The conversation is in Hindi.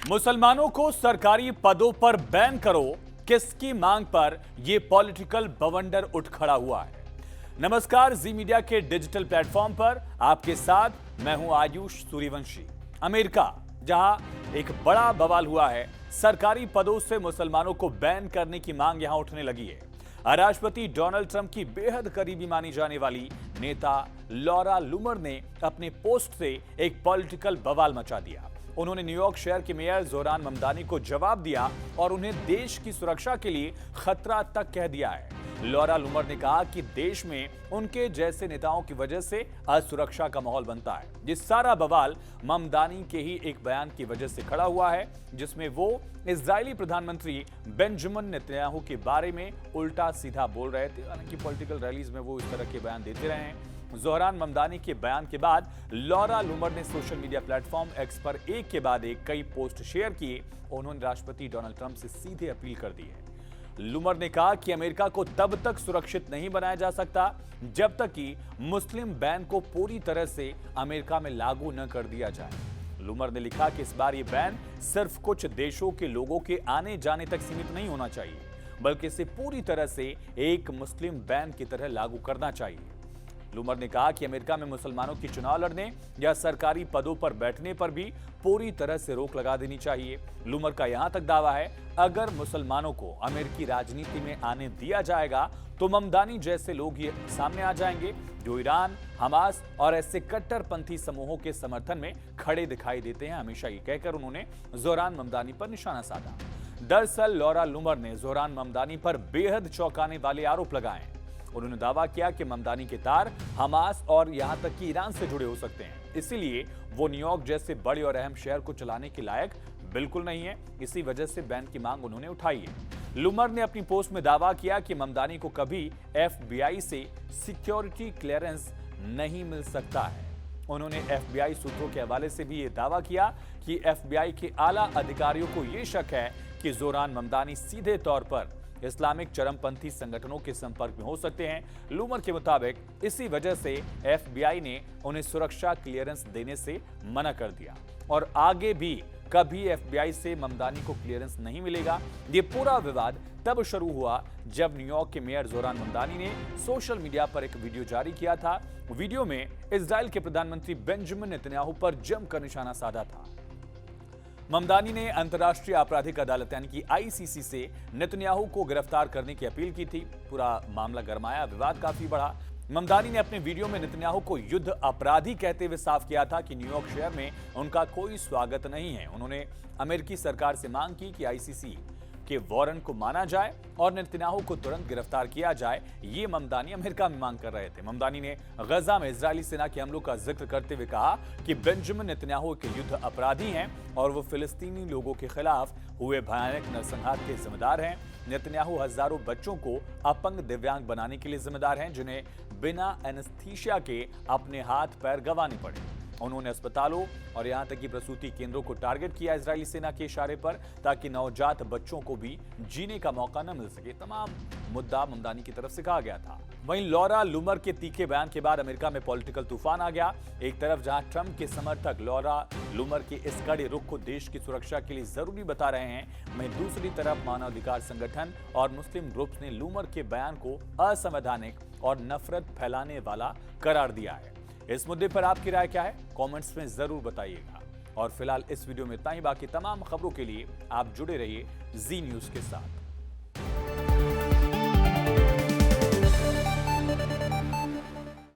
मुसलमानों को सरकारी पदों पर बैन करो, किसकी मांग पर यह पॉलिटिकल बवंडर उठ खड़ा हुआ है। नमस्कार, जी मीडिया के डिजिटल प्लेटफॉर्म पर आपके साथ मैं हूं आयुष सूर्यवंशी। अमेरिका, जहां एक बड़ा बवाल हुआ है, सरकारी पदों से मुसलमानों को बैन करने की मांग यहां उठने लगी है। राष्ट्रपति डोनाल्ड ट्रंप की बेहद करीबी मानी जाने वाली नेता लॉरा लूमर ने अपने पोस्ट से एक पॉलिटिकल बवाल मचा दिया। उन्होंने न्यूयॉर्क शहर के मेयर जोहरान ममदानी को जवाब दिया और उन्हें देश की सुरक्षा के लिए खतरा तक कह दिया है। लॉरा लूमर ने कहा कि देश में उनके जैसे नेताओं की वजह से असुरक्षा का माहौल बनता है। ये सारा बवाल ममदानी के ही एक बयान की वजह से खड़ा हुआ है, जिसमें वो इजरायली प्रधानमंत्री बेंजामिन नेतन्याहू के बारे में उल्टा सीधा बोल रहे थे। हालांकि पॉलिटिकल रैलीज में वो इस तरह के बयान देते रहे हैं। जोहरान ममदानी के बयान के बाद लॉरा लूमर ने सोशल मीडिया प्लेटफॉर्म एक्स पर एक के बाद एक कई पोस्ट शेयर किए। उन्होंने राष्ट्रपति डोनाल्ड ट्रंप से सीधे अपील कर दी है। लूमर ने कहा कि अमेरिका को तब तक सुरक्षित नहीं बनाया जा सकता जब तक कि मुस्लिम बैन को पूरी तरह से अमेरिका में लागू न कर दिया जाए। लूमर ने लिखा कि इस बार यह बैन सिर्फ कुछ देशों के लोगों के आने जाने तक सीमित नहीं होना चाहिए, बल्कि इसे पूरी तरह से एक मुस्लिम बैन की तरह लागू करना चाहिए। लूमर ने कहा कि अमेरिका में मुसलमानों की चुनाव लड़ने या सरकारी पदों पर बैठने पर भी पूरी तरह से रोक लगा देनी चाहिए। लूमर का यहां तक दावा है, अगर मुसलमानों को अमेरिकी राजनीति में आने दिया जाएगा तो ममदानी जैसे लोग ये सामने आ जाएंगे जो ईरान, हमास और ऐसे कट्टरपंथी समूहों के समर्थन में खड़े दिखाई देते हैं। हमेशा ये कहकर उन्होंने जोहरान ममदानी पर निशाना साधा। दरअसल लॉरा लूमर ने जोहरान ममदानी पर बेहद चौंकाने वाले आरोप लगाए। उन्होंने दावा किया कि ममदानी के तार हमास और यहां तक कि ईरान से जुड़े हो सकते हैं, इसीलिए वो न्यूयॉर्क जैसे बड़े और अहम शहर को चलाने के लायक बिल्कुल नहीं है। इसी वजह से बैन की मांग उन्होंने उठाई है। लूमर ने अपनी पोस्ट में दावा किया कि ममदानी को कभी FBI से सिक्योरिटी क्लियरेंस नहीं मिल सकता है। उन्होंने FBI सूत्रों के हवाले से भी यह दावा किया कि FBI के आला अधिकारियों को यह शक है कि जोहरान ममदानी सीधे तौर पर इस्लामिक चरमपंथी संगठनों के संपर्क में हो सकते हैं। लूमर के मुताबिक इसी वजह से FBI ने उन्हें सुरक्षा क्लियरेंस देने से मना कर दिया और आगे भी कभी FBI से ममदानी को क्लियरेंस नहीं मिलेगा। ये पूरा विवाद तब शुरू हुआ जब न्यूयॉर्क के मेयर जोहरान ममदानी ने सोशल मीडिया पर एक वीडियो जारी किया था। वीडियो में इजराइल के प्रधानमंत्री बेंजामिन नेतन्याहू पर जमकर निशाना साधा था। ममदानी ने अंतर्राष्ट्रीय आपराधिक अदालत यानी कि ICC से नेतन्याहू को गिरफ्तार करने की अपील की थी। पूरा मामला गरमाया, विवाद काफी बढ़ा। ममदानी ने अपने वीडियो में नेतन्याहू को युद्ध अपराधी कहते हुए साफ किया था कि न्यूयॉर्क शहर में उनका कोई स्वागत नहीं है। उन्होंने अमेरिकी सरकार से मांग की कि ICC के वारंट को माना जाए और नेतन्याहू को तुरंत गिरफ्तार किया जाए। ये ममदानी अमेरिका में मांग कर रहे थे। ममदानी ने गजा में इजरायली सेना के हमलों का जिक्र करते हुए कहा कि बेंजामिन नेतन्याहू के युद्ध अपराधी हैं और वो फिलिस्तीनी लोगों के खिलाफ हुए भयानक नरसंहार के जिम्मेदार हैं। नेतन्याहू हजारों बच्चों को अपंग दिव्यांग बनाने के लिए जिम्मेदार हैं, जिन्हें बिना एनेस्थीसिया के अपने हाथ पैर गंवाने पड़े। उन्होंने अस्पतालों और यहां तक कि प्रसूति केंद्रों को टारगेट किया इजरायली सेना के इशारे पर, ताकि नवजात बच्चों को भी जीने का मौका न मिल सके। तमाम मुद्दा ममदानी की तरफ से कहा गया था। वहीं लॉरा लूमर के तीखे बयान के बाद अमेरिका में पॉलिटिकल तूफान आ गया। एक तरफ जहां ट्रंप के समर्थक लॉरा लूमर के इस कड़े रुख को देश की सुरक्षा के लिए जरूरी बता रहे हैं, वहीं दूसरी तरफ मानवाधिकार संगठन और मुस्लिम ग्रुप्स ने लूमर के बयान को असंवैधानिक और नफरत फैलाने वाला करार दिया है। इस मुद्दे पर आपकी राय क्या है, कमेंट्स में जरूर बताइएगा। और फिलहाल इस वीडियो में इतना ही। बाकी तमाम खबरों के लिए आप जुड़े रहिए जी न्यूज के साथ।